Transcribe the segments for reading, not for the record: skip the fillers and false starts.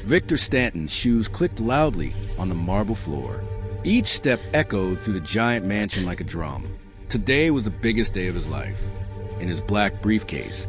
Victor Stanton's shoes clicked loudly on the marble floor. Each step echoed through the giant mansion like a drum. Today was the biggest day of his life. In his black briefcase,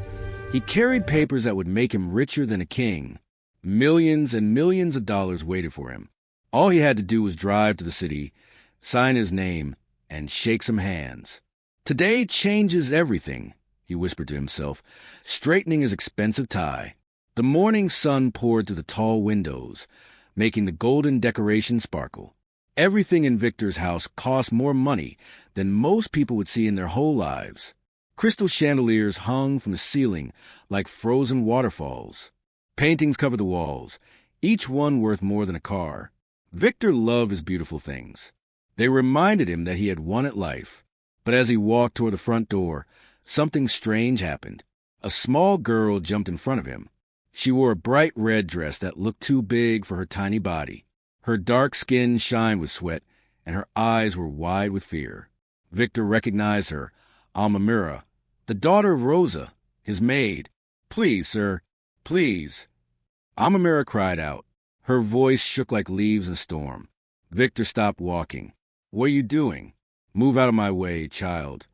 he carried papers that would make him richer than a king. Millions and millions of dollars waited for him. All he had to do was drive to the city, sign his name, and shake some hands. Today changes everything, he whispered to himself, straightening his expensive tie. The morning sun poured through the tall windows, making the golden decoration sparkle. Everything in Victor's house cost more money than most people would see in their whole lives. Crystal chandeliers hung from the ceiling like frozen waterfalls. Paintings covered the walls, each one worth more than a car. Victor loved his beautiful things. They reminded him that he had won at life. But as he walked toward the front door, something strange happened. A small girl jumped in front of him. She wore a bright red dress that looked too big for her tiny body. Her dark skin shined with sweat, and her eyes were wide with fear. Victor recognized her, Almamira, the daughter of Rosa, his maid. "Please, sir, please." Almamira cried out. Her voice shook like leaves in a storm. Victor stopped walking. "What are you doing? Move out of my way, child."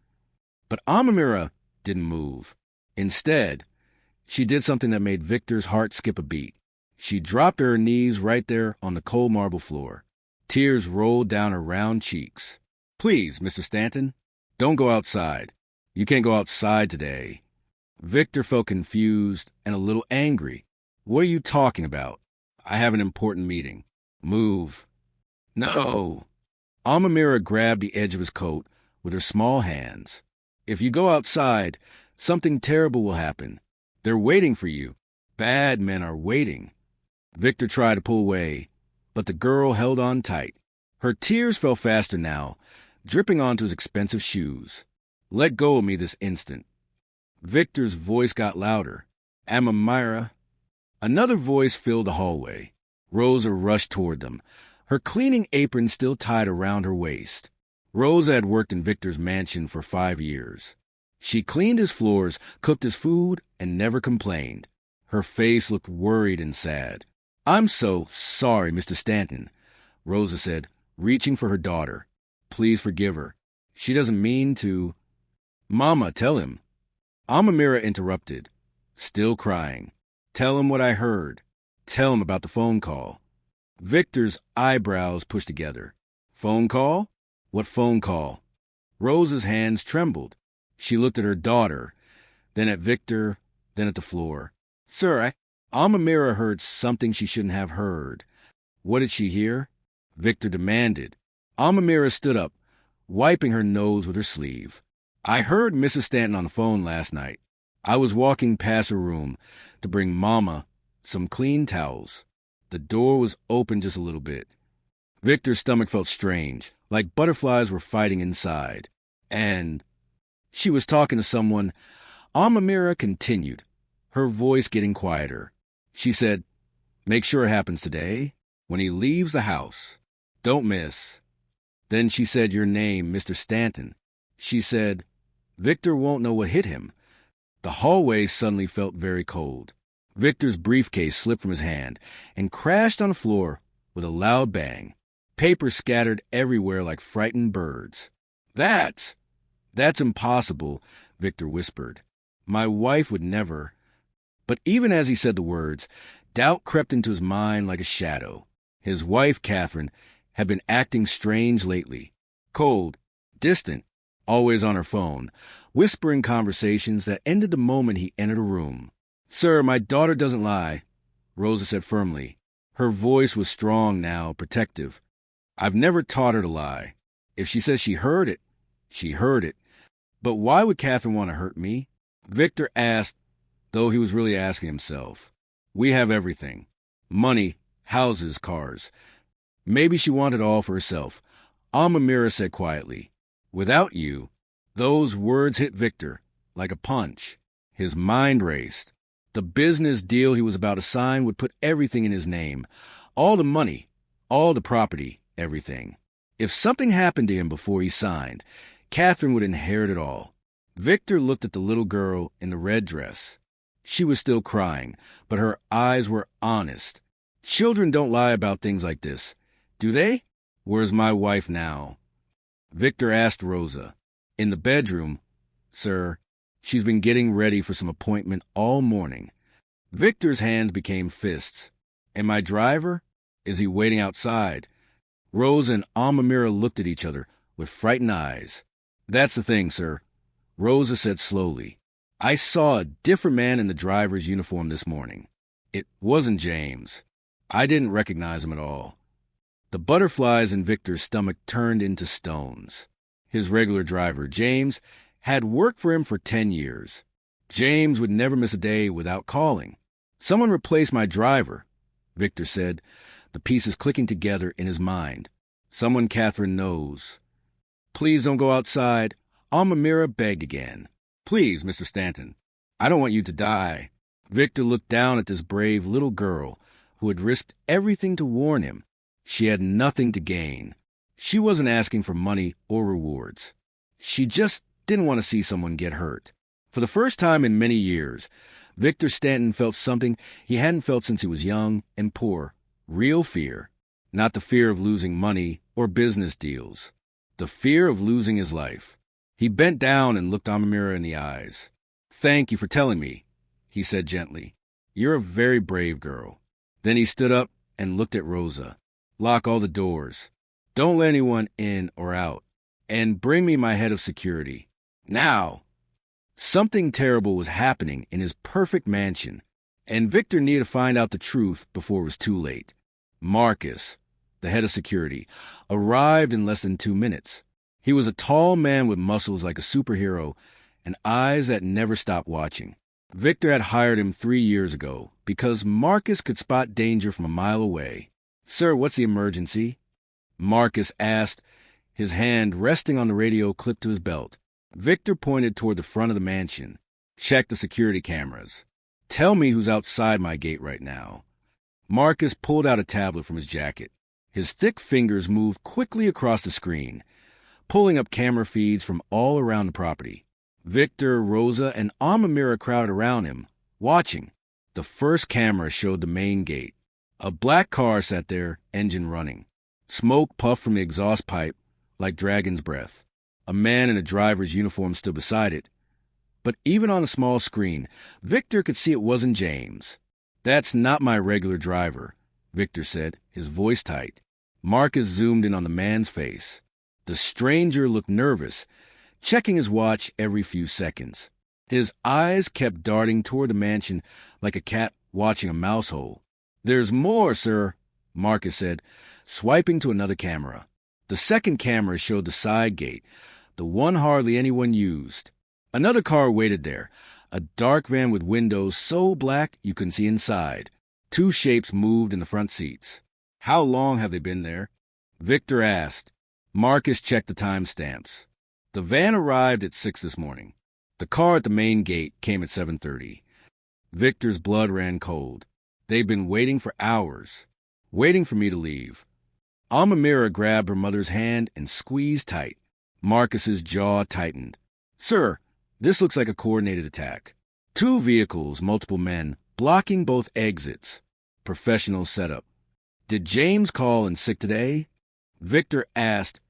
But Almamira didn't move. Instead, she did something that made Victor's heart skip a beat. She dropped to her knees right there on the cold marble floor. Tears rolled down her round cheeks. "Please, Mr. Stanton, don't go outside. You can't go outside today." Victor felt confused and a little angry. "What are you talking about? I have an important meeting." "Move." "No." Almamira grabbed the edge of his coat with her small hands. "If you go outside, something terrible will happen. They're waiting for you. Bad men are waiting." Victor tried to pull away, but the girl held on tight. Her tears fell faster now, dripping onto his expensive shoes. "Let go of me this instant." Victor's voice got louder. "Almamira." Another voice filled the hallway. Rosa rushed toward them, her cleaning apron still tied around her waist. Rosa had worked in Victor's mansion for 5 years. She cleaned his floors, cooked his food, and never complained. Her face looked worried and sad. "I'm so sorry, Mr. Stanton," Rosa said, reaching for her daughter. "Please forgive her. She doesn't mean to." "Mama, tell him." Almamira interrupted, still crying. "Tell him what I heard. Tell him about the phone call." Victor's eyebrows pushed together. "Phone call? What phone call?" Rosa's hands trembled. She looked at her daughter, then at Victor, then at the floor. "Sir, Almamira heard something she shouldn't have heard." "What did she hear?" Victor demanded. Almamira stood up, wiping her nose with her sleeve. "I heard Mrs. Stanton on the phone last night. I was walking past her room to bring Mama some clean towels. The door was open just a little bit." Victor's stomach felt strange, like butterflies were fighting inside. "And she was talking to someone," Almamira continued, her voice getting quieter. "She said, 'Make sure it happens today, when he leaves the house. Don't miss.' Then she said your name, Mr. Stanton. She said, Victor won't know what hit him." The hallway suddenly felt very cold. Victor's briefcase slipped from his hand and crashed on the floor with a loud bang. Paper scattered everywhere like frightened birds. That's impossible," Victor whispered. "My wife would never." But even as he said the words, doubt crept into his mind like a shadow. His wife, Catherine, had been acting strange lately. Cold, distant, always on her phone, whispering conversations that ended the moment he entered a room. "Sir, my daughter doesn't lie," Rosa said firmly. Her voice was strong now, protective. "I've never taught her to lie. If she says she heard it, she heard it. But why would Catherine want to hurt me?" Victor asked, though he was really asking himself. "We have everything. Money, houses, cars. Maybe she wanted all for herself." Almamira said quietly, "Without you." Those words hit Victor like a punch. His mind raced. The business deal he was about to sign would put everything in his name. All the money, all the property, everything. If something happened to him before he signed, Catherine would inherit it all. Victor looked at the little girl in the red dress. She was still crying, but her eyes were honest. Children don't lie about things like this, do they? Where's my wife now? Victor asked Rosa. In the bedroom, sir. She's been getting ready for some appointment all morning. Victor's hands became fists. And my driver? Is he waiting outside? Rosa and Almamira looked at each other with frightened eyes. That's the thing, sir, Rosa said slowly. I saw a different man in the driver's uniform this morning. It wasn't James. I didn't recognize him at all. The butterflies in Victor's stomach turned into stones. His regular driver, James, had worked for him for 10 years. James would never miss a day without calling. Someone replaced my driver, Victor said, the pieces clicking together in his mind. Someone Catherine knows. Please don't go outside, Almamira begged again. Please, Mr. Stanton. I don't want you to die. Victor looked down at this brave little girl who had risked everything to warn him. She had nothing to gain. She wasn't asking for money or rewards. She just didn't want to see someone get hurt. For the first time in many years, Victor Stanton felt something he hadn't felt since he was young and poor. Real fear. Not the fear of losing money or business deals. The fear of losing his life. He bent down and looked Almamira in the eyes. Thank you for telling me, he said gently. You're a very brave girl. Then he stood up and looked at Rosa. Lock all the doors. Don't let anyone in or out. And bring me my head of security. Now! Something terrible was happening in his perfect mansion, and Victor needed to find out the truth before it was too late. Marcus, the head of security, arrived in less than 2 minutes. He was a tall man with muscles like a superhero and eyes that never stopped watching. Victor had hired him 3 years ago because Marcus could spot danger from a mile away. Sir, what's the emergency? Marcus asked, his hand resting on the radio clipped to his belt. Victor pointed toward the front of the mansion. Check the security cameras. Tell me who's outside my gate right now. Marcus pulled out a tablet from his jacket. His thick fingers moved quickly across the screen, pulling up camera feeds from all around the property. Victor, Rosa, and Almamira crowded around him, watching. The first camera showed the main gate. A black car sat there, engine running. Smoke puffed from the exhaust pipe like dragon's breath. A man in a driver's uniform stood beside it. But even on a small screen, Victor could see it wasn't James. That's not my regular driver, Victor said, his voice tight. Marcus zoomed in on the man's face. The stranger looked nervous, checking his watch every few seconds. His eyes kept darting toward the mansion like a cat watching a mouse hole. There's more, sir, Marcus said, swiping to another camera. The second camera showed the side gate, the one hardly anyone used. Another car waited there, a dark van with windows so black you couldn't see inside. 2 shapes moved in the front seats. How long have they been there? Victor asked. Marcus checked the timestamps. The van arrived at 6 this morning. The car at the main gate came at 7:30. Victor's blood ran cold. They'd been waiting for hours, waiting for me to leave. Almamira grabbed her mother's hand and squeezed tight. Marcus's jaw tightened. Sir, this looks like a coordinated attack. 2 vehicles, multiple men, blocking both exits. Professional setup. Did James call in sick today? Victor asked,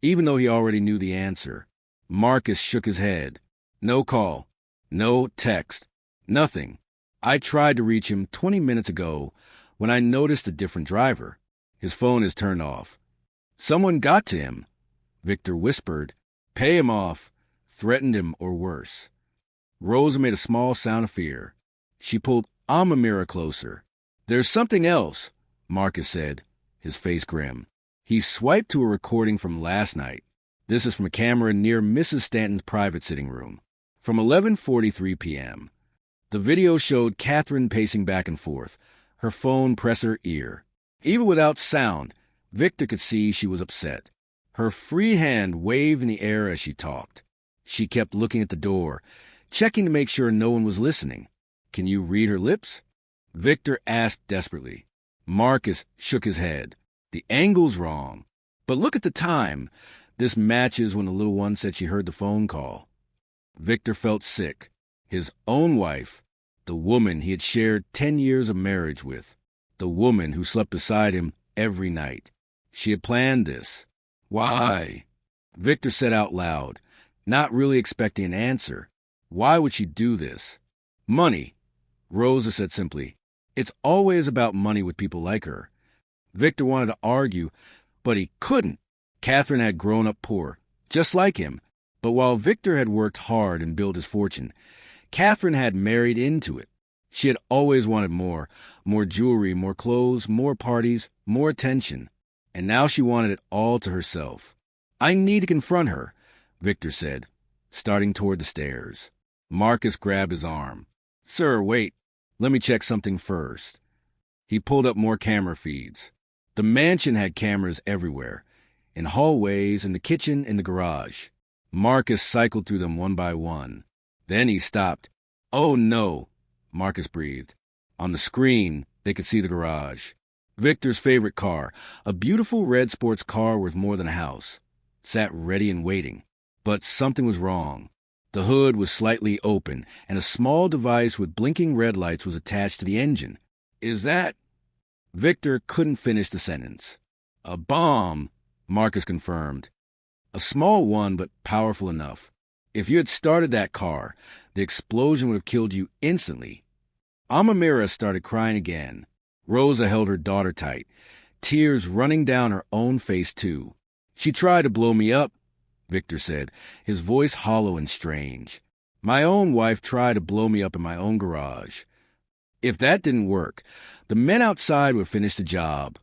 even though he already knew the answer. Marcus shook his head. No call. No text. Nothing. I tried to reach him 20 minutes ago when I noticed a different driver. His phone is turned off. Someone got to him, Victor whispered. Pay him off. Threatened him or worse. Rosa made a small sound of fear. She pulled Almamira closer. There's something else, Marcus said, his face grim. He swiped to a recording from last night. This is from a camera near Mrs. Stanton's private sitting room. From 11:43 p.m. The video showed Catherine pacing back and forth, her phone pressed her ear. Even without sound, Victor could see she was upset. Her free hand waved in the air as she talked. She kept looking at the door, checking to make sure no one was listening. Can you read her lips? Victor asked desperately. Marcus shook his head. The angle's wrong. But look at the time. This matches when the little one said she heard the phone call. Victor felt sick. His own wife, the woman he had shared 10 years of marriage with. the woman who slept beside him every night. She had planned this. Why? Victor said out loud, not really expecting an answer. Why would she do this? Money, Rosa said simply. It's always about money with people like her. Victor wanted to argue, but he couldn't. Catherine had grown up poor, just like him. But while Victor had worked hard and built his fortune, Catherine had married into it. She had always wanted more jewelry, more clothes, more parties, more attention. And now she wanted it all to herself. I need to confront her, Victor said, starting toward the stairs. Marcus grabbed his arm. Sir, wait. Let me check something first. He pulled up more camera feeds. The mansion had cameras everywhere, in hallways, in the kitchen, in the garage. Marcus cycled through them one by one. Then he stopped. Oh, no, Marcus breathed. On the screen, they could see the garage. Victor's favorite car, a beautiful red sports car worth more than a house, sat ready and waiting. But something was wrong. The hood was slightly open, and a small device with blinking red lights was attached to the engine. Is that? Victor couldn't finish the sentence. A bomb, Marcus confirmed. A small one, but powerful enough. If you had started that car, the explosion would have killed you instantly. Amamira started crying again. Rosa held her daughter tight, tears running down her own face too. She tried to blow me up, Victor said, his voice hollow and strange. My own wife tried to blow me up in my own garage. If that didn't work, the men outside would finish the job,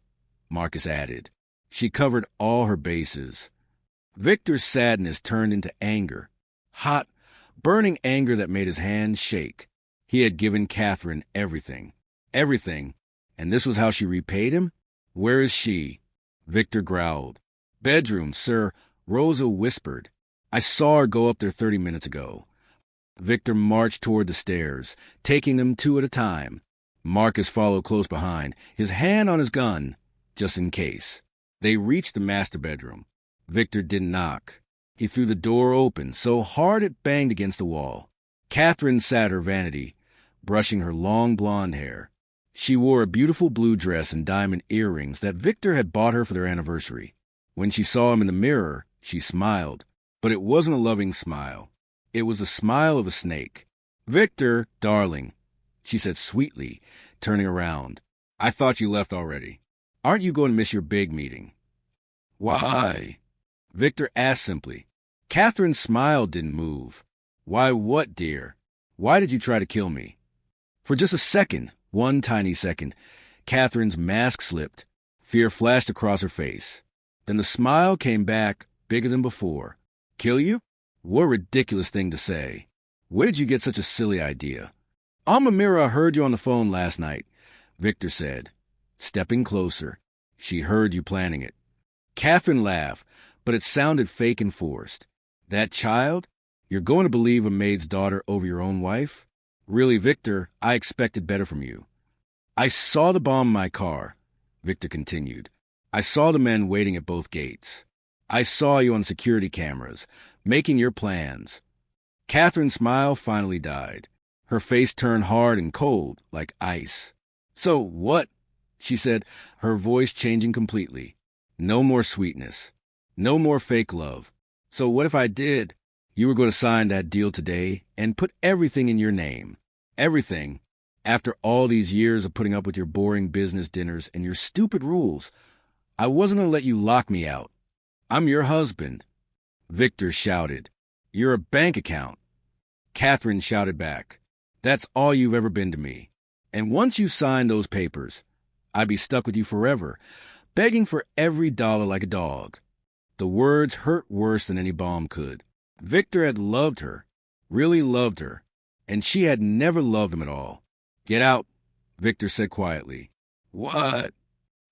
Marcus added. She covered all her bases. Victor's sadness turned into anger. Hot, burning anger that made his hands shake. He had given Catherine everything. Everything. And this was how she repaid him? Where is she? Victor growled. Bedroom, sir, Rosa whispered. I saw her go up there 30 minutes ago. Victor marched toward the stairs, taking them two at a time. Marcus followed close behind, his hand on his gun, just in case. They reached the master bedroom. Victor didn't knock. He threw the door open so hard it banged against the wall. Catherine sat at her vanity, brushing her long blonde hair. She wore a beautiful blue dress and diamond earrings that Victor had bought her for their anniversary. When she saw him in the mirror, she smiled. But it wasn't a loving smile. It was the smile of a snake. Victor, darling, she said sweetly, turning around. I thought you left already. Aren't you going to miss your big meeting? Why? Victor asked simply. Catherine's smile didn't move. Why what, dear? Why did you try to kill me? For just a second, one tiny second, Catherine's mask slipped. Fear flashed across her face. Then the smile came back, bigger than before. Kill you? What a ridiculous thing to say. Where did you get such a silly idea? Amamira heard you on the phone last night, Victor said, stepping closer. She heard you planning it. Catherine laughed, but it sounded fake and forced. That child? You're going to believe a maid's daughter over your own wife? Really, Victor, I expected better from you. I saw the bomb in my car, Victor continued. I saw the men waiting at both gates. I saw you on security cameras, making your plans. Catherine's smile finally died. Her face turned hard and cold, like ice. So what? She said, her voice changing completely. No more sweetness. No more fake love. So what if I did? You were going to sign that deal today and put everything in your name. Everything. After all these years of putting up with your boring business dinners and your stupid rules, I wasn't going to let you lock me out. I'm your husband. Victor shouted. You're a bank account. Catherine shouted back. That's all you've ever been to me. And once you signed those papers, I'd be stuck with you forever, begging for every dollar like a dog. The words hurt worse than any bomb could. Victor had loved her, really loved her, and she had never loved him at all. Get out, Victor said quietly. What?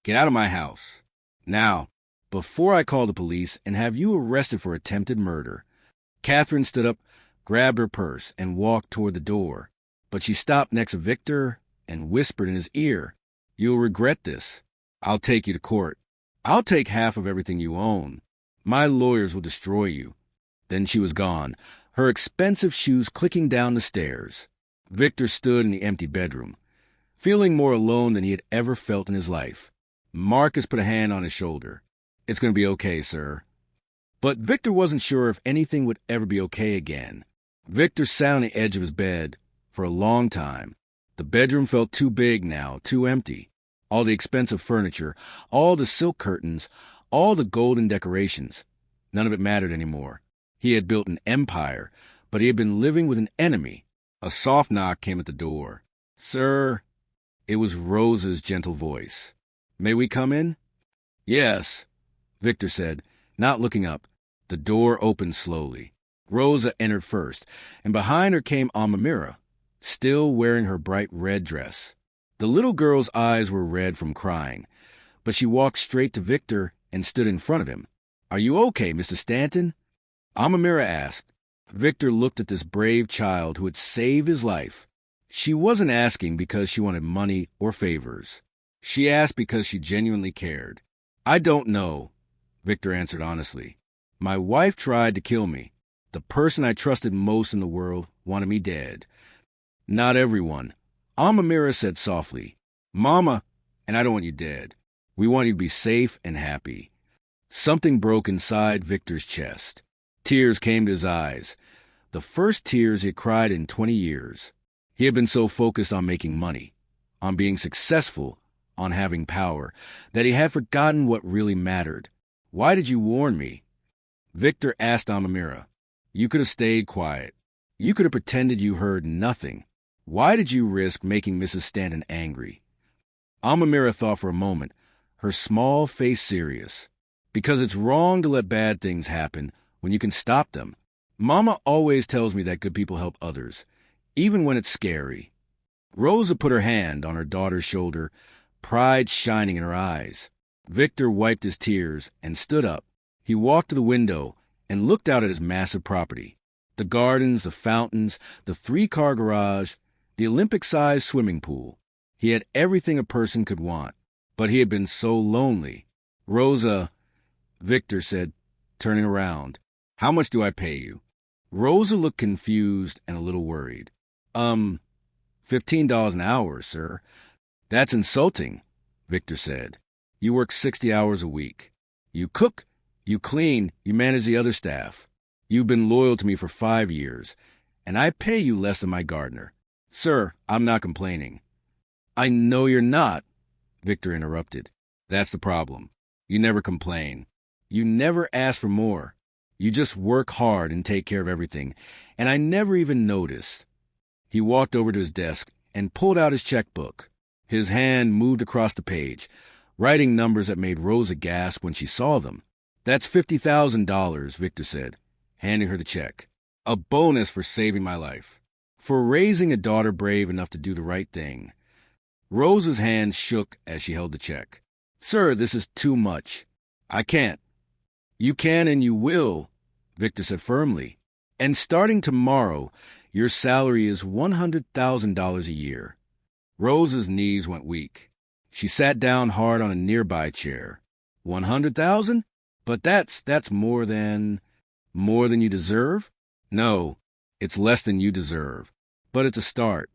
Get out of my house. Now, before I call the police and have you arrested for attempted murder. Catherine stood up, grabbed her purse, and walked toward the door. But she stopped next to Victor and whispered in his ear, You'll regret this. I'll take you to court. I'll take half of everything you own. My lawyers will destroy you. Then she was gone, her expensive shoes clicking down the stairs. Victor stood in the empty bedroom. feeling more alone than he had ever felt in his life. Marcus put a hand on his shoulder. "It's going to be okay, sir." But Victor wasn't sure if anything would ever be okay again. Victor sat on the edge of his bed for a long time. The bedroom felt too big now, too empty. All the expensive furniture, all the silk curtains, all the golden decorations. None of it mattered anymore. He had built an empire, but he had been living with an enemy. A soft knock came at the door. "Sir?" It was Rosa's gentle voice. "May we come in?" "Yes," Victor said, not looking up. The door opened slowly. Rosa entered first, and behind her came Amamira, still wearing her bright red dress. The little girl's eyes were red from crying, but she walked straight to Victor and stood in front of him. "Are you okay, Mr. Stanton?" Amamira asked. Victor looked at this brave child who had saved his life. She wasn't asking because she wanted money or favors. She asked because she genuinely cared. "I don't know," Victor answered honestly. "My wife tried to kill me. The person I trusted most in the world wanted me dead." "Not everyone," Amamira said softly. "Mama, and I don't want you dead. We want you to be safe and happy." Something broke inside Victor's chest. Tears came to his eyes. The first tears he had cried in 20 years. He had been so focused on making money, on being successful, on having power, that he had forgotten what really mattered. "Why did you warn me?" Victor asked Amamira. "You could have stayed quiet. You could have pretended you heard nothing. Why did you risk making Mrs. Stanton angry?" Amamira thought for a moment, her small face serious. "Because it's wrong to let bad things happen when you can stop them. Mama always tells me that good people help others, even when it's scary." Rosa put her hand on her daughter's shoulder, pride shining in her eyes. Victor wiped his tears and stood up. He walked to the window and looked out at his massive property. The gardens, the fountains, the 3-car garage, the Olympic-sized swimming pool. He had everything a person could want, but he had been so lonely. "Rosa," Victor said, turning around, "how much do I pay you?" Rosa looked confused and a little worried. $15 an hour, sir." "That's insulting," Victor said. "You work 60 hours a week. You cook, you clean, you manage the other staff. You've been loyal to me for 5 years, and I pay you less than my gardener. Sir, I'm not complaining." "I know you're not," Victor interrupted. "That's the problem. You never complain. You never ask for more. You just work hard and take care of everything, and I never even noticed." He walked over to his desk and pulled out his checkbook. His hand moved across the page, writing numbers that made Rosa gasp when she saw them. "That's $50,000, Victor said, handing her the check. "A bonus for saving my life. For raising a daughter brave enough to do the right thing." Rosa's hand shook as she held the check. "Sir, this is too much. I can't." "You can and you will," Victor said firmly. "And starting tomorrow, your salary is $100,000 a year." Rosa's knees went weak. She sat down hard on a nearby chair. 100,000? But that's more than you deserve? No, it's less than you deserve. But it's a start.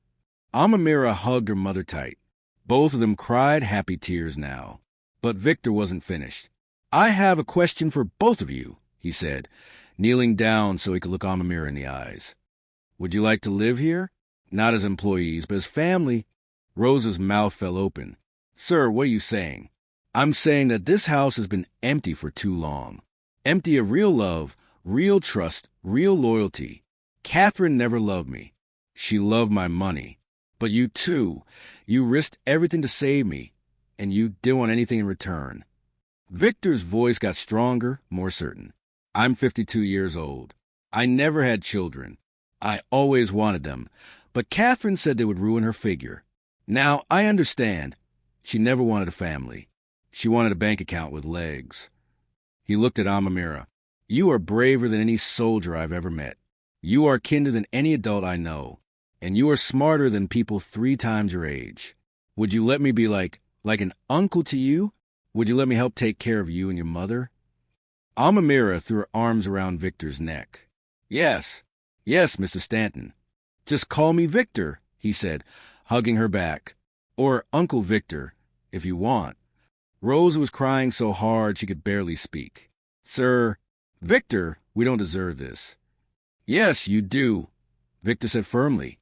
Amamira hugged her mother tight. Both of them cried happy tears now. But Victor wasn't finished. "I have a question for both of you," he said, kneeling down so he could look Amamira in the eyes. "Would you like to live here? Not as employees, but as family?" Rosa's mouth fell open. "Sir, what are you saying?" "I'm saying that this house has been empty for too long. Empty of real love, real trust, real loyalty. Catherine never loved me. She loved my money. But you too. You risked everything to save me, and you didn't want anything in return." Victor's voice got stronger, more certain. "I'm 52 years old. I never had children. I always wanted them, but Catherine said they would ruin her figure. Now, I understand. She never wanted a family. She wanted a bank account with legs." He looked at Amamira. "You are braver than any soldier I've ever met. You are kinder than any adult I know. And you are smarter than people 3 times your age. Would you let me be like an uncle to you? Would you let me help take care of you and your mother?" Amamira threw her arms around Victor's neck. Yes, Mr. Stanton. Just call me Victor," he said, hugging her back. Or Uncle Victor, if you want. Rose was crying so hard she could barely speak. Sir, Victor, we don't deserve this. Yes, you do, Victor said firmly.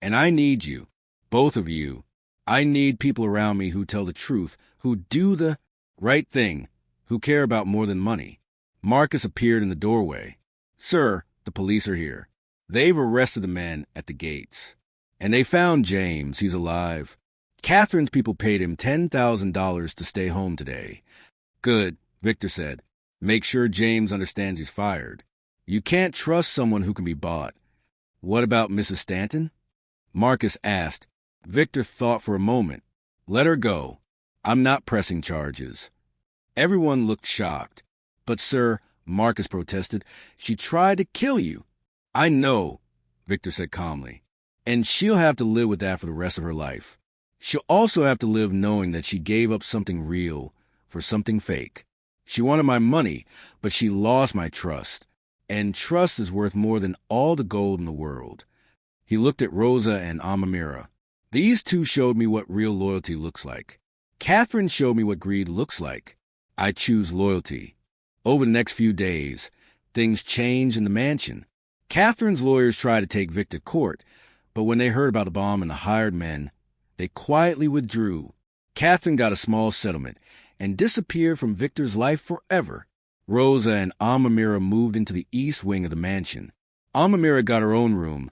And I need you, both of you. I need people around me who tell the truth, who do the right thing, who care about more than money. Marcus appeared in the doorway. Sir, the police are here. They've arrested the man at the gates. And they found James. He's alive. Catherine's people paid him $10,000 to stay home today. Good, Victor said. Make sure James understands he's fired. You can't trust someone who can be bought. What about Mrs. Stanton? Marcus asked. Victor thought for a moment. Let her go. I'm not pressing charges. Everyone looked shocked. But, sir, Marcus protested, she tried to kill you. I know, Victor said calmly. And she'll have to live with that for the rest of her life. She'll also have to live knowing that she gave up something real for something fake. She wanted my money, but she lost my trust. And trust is worth more than all the gold in the world. He looked at Rosa and Amamira. These two showed me what real loyalty looks like. Catherine showed me what greed looks like. I choose loyalty. Over the next few days, things changed in the mansion. Catherine's lawyers tried to take Victor to court, but when they heard about the bomb and the hired men, they quietly withdrew. Catherine got a small settlement and disappeared from Victor's life forever. Rosa and Amamira moved into the east wing of the mansion. Amamira got her own room,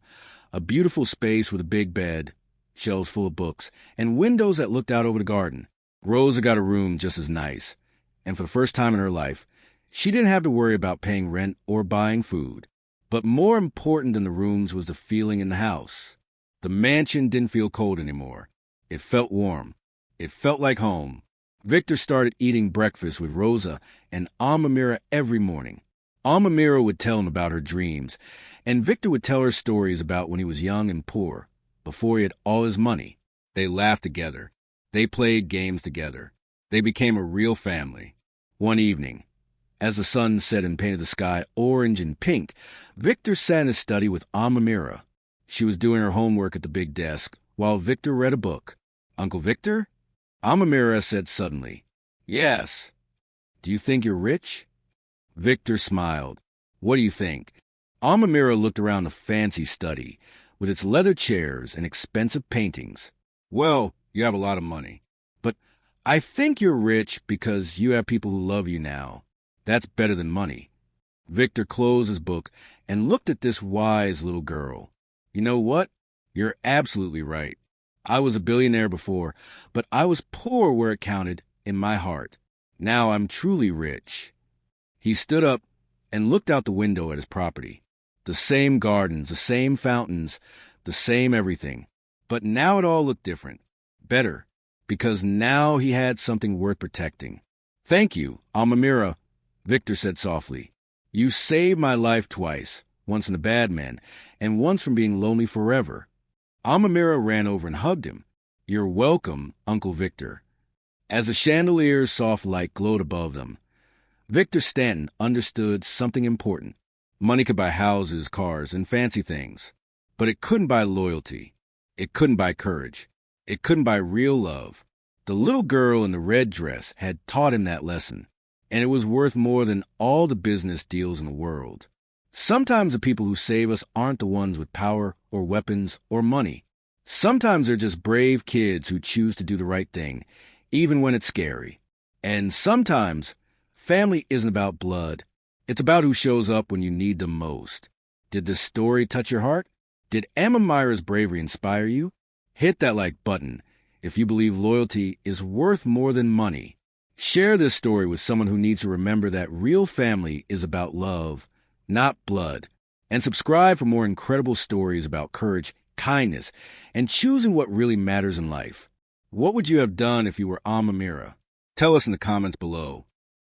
a beautiful space with a big bed, shelves full of books, and windows that looked out over the garden. Rosa got a room just as nice, and for the first time in her life, she didn't have to worry about paying rent or buying food. But more important than the rooms was the feeling in the house. The mansion didn't feel cold anymore. It felt warm. It felt like home. Victor started eating breakfast with Rosa and Amamira every morning. Amamira would tell him about her dreams, and Victor would tell her stories about when he was young and poor, before he had all his money. They laughed together. They played games together. They became a real family. One evening, as the sun set and painted the sky orange and pink, Victor sat in his study with Amamira. She was doing her homework at the big desk, while Victor read a book. Uncle Victor? Amamira said suddenly. Yes. Do you think you're rich? Victor smiled. What do you think? Amamira looked around the fancy study, with its leather chairs and expensive paintings. Well, you have a lot of money. But I think you're rich because you have people who love you now. That's better than money. Victor closed his book and looked at this wise little girl. You know what? You're absolutely right. I was a billionaire before, but I was poor where it counted, in my heart. Now I'm truly rich. He stood up and looked out the window at his property. The same gardens, the same fountains, the same everything. But now it all looked different. Better, because now he had something worth protecting. Thank you, Amamira, Victor said softly. You saved my life twice, once from the bad men, and once from being lonely forever. Amamira ran over and hugged him. You're welcome, Uncle Victor. As the chandelier's soft light glowed above them, Victor Stanton understood something important. Money could buy houses, cars, and fancy things, but it couldn't buy loyalty. It couldn't buy courage. It couldn't buy real love. The little girl in the red dress had taught him that lesson, and it was worth more than all the business deals in the world. Sometimes the people who save us aren't the ones with power or weapons or money. Sometimes they're just brave kids who choose to do the right thing, even when it's scary. And sometimes family isn't about blood. It's about who shows up when you need them most. Did this story touch your heart? Did Amamira's bravery inspire you? Hit that like button if you believe loyalty is worth more than money. Share this story with someone who needs to remember that real family is about love, not blood. And subscribe for more incredible stories about courage, kindness, and choosing what really matters in life. What would you have done if you were Amamira? Tell us in the comments below.